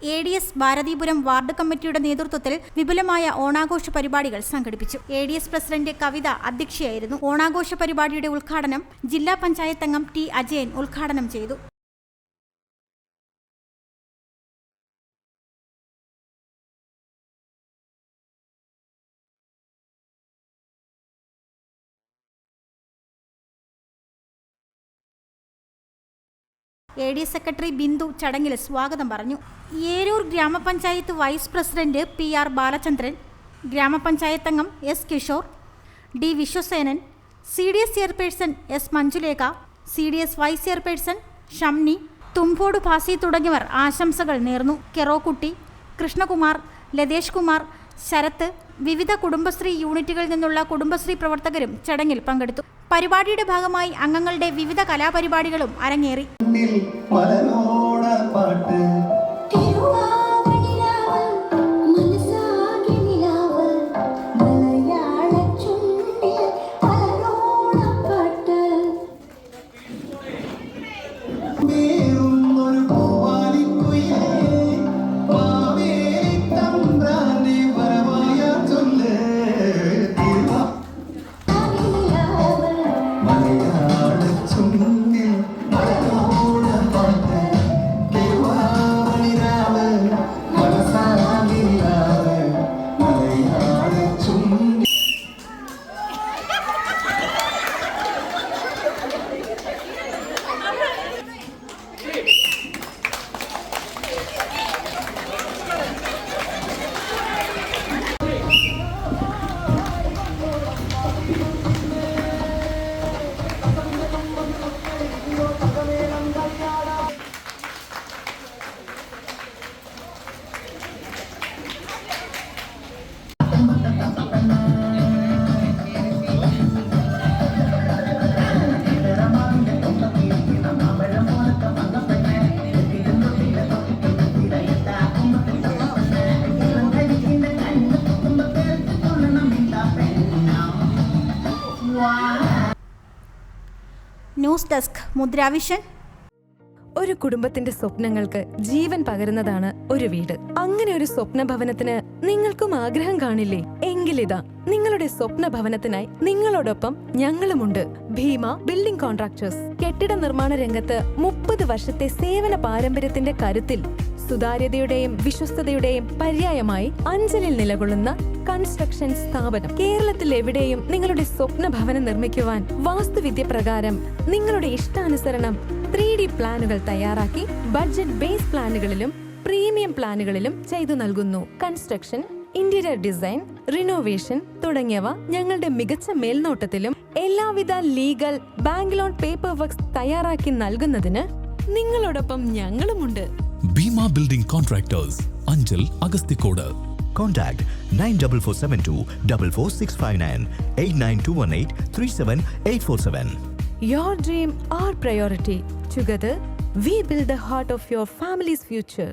ADS Bharathipuram ward കമ്മിറ്റിയുടെ നേതൃത്വത്തിൽ വിപുലമായ ഓണാഘോഷ പരിപാടികൾ സംഘടിപ്പിച്ചു. ADS പ്രസിഡന്റ് കവിത അധ്യക്ഷയായിരുന്നു. ഓണാഘോഷ പരിപാടിയുടെ ഉദ്ഘാടനം ജില്ലാ പഞ്ചായത്ത് അംഗം T. അജയൻ ഉദ്ഘാടനം ചെയ്തു. ADS സെക്രട്ടറി ബിന്ദു ചടങ്ങിൽ സ്വാഗതം പറഞ്ഞു. ഏരൂർ ഗ്രാമപഞ്ചായത്ത് വൈസ് പ്രസിഡന്റ് PR ബാലചന്ദ്രൻ, ഗ്രാമപഞ്ചായത്ത് അംഗം S. Kishore, D. Vishwasenan, CDS chairperson S. Manjulekha, CDS vice chairperson Shamni, Thumbode Bhasi തുടങ്ങിയവർ ആശംസകൾ നേർന്നു. കെറോക്കുട്ടി, കൃഷ്ണകുമാർ, ലതേഷ് കുമാർ, ശരത്ത്, വിവിധ കുടുംബശ്രീ യൂണിറ്റുകളിൽ നിന്നുള്ള കുടുംബശ്രീ പ്രവർത്തകരും ചടങ്ങിൽ പങ്കെടുത്തു. പരിപാടിയുടെ ഭാഗമായി അംഗങ്ങളുടെ വിവിധ കലാപരിപാടികളും അരങ്ങേറി. News desk Mudravision. ഒരു കുടുംബത്തിന്റെ സ്വപ്നങ്ങൾക്ക് ജീവൻ പകരുന്നതാണ് ഒരു വീട്. അങ്ങനെ ഒരു സ്വപ്ന ഭവനത്തിന് നിങ്ങൾക്കും ആഗ്രഹം കാണില്ലേ? എങ്കിലിതാ നിങ്ങളുടെ സ്വപ്ന ഭവനത്തിനായി നിങ്ങളോടൊപ്പം ഞങ്ങളുമുണ്ട്. Bheema building contractors. കെട്ടിട നിർമ്മാണ രംഗത്ത് 30 വർഷത്തെ സേവന പാരമ്പര്യത്തിന്റെ കരുത്തിൽ സുതാര്യതയുടെയും വിശ്വസ്തയുടെയും പര്യായമായി അഞ്ചലിൽ നിലകൊള്ളുന്ന കൺസ്ട്രക്ഷൻ സ്ഥാപനം. കേരളത്തിൽ എവിടെയും നിങ്ങളുടെ സ്വപ്ന ഭവനം നിർമ്മിക്കുവാൻ വാസ്തുവിദ്യ പ്രകാരം നിങ്ങളുടെ ഇഷ്ടാനുസരണം 3D പ്ലാനുകൾ തയ്യാറാക്കി ബഡ്ജറ്റ് ബേസ് പ്ലാനുകളിലും പ്രീമിയം പ്ലാനുകളിലും ചെയ്തു നൽകുന്നു. കൺസ്ട്രക്ഷൻ, ഇന്റീരിയർ ഡിസൈൻ, റിനോവേഷൻ തുടങ്ങിയവ ഞങ്ങളുടെ മികച്ച മേൽനോട്ടത്തിലും എല്ലാവിധ legal bank loan paper works തയ്യാറാക്കി നൽകുന്നതിന് നിങ്ങളോടൊപ്പം ഞങ്ങളുമുണ്ട്. Bheema building contractors, Anchal, Agasthikode. Contact 94472 44659 89218 37847. Your dream, our priority. Together, we build the heart of your family's future.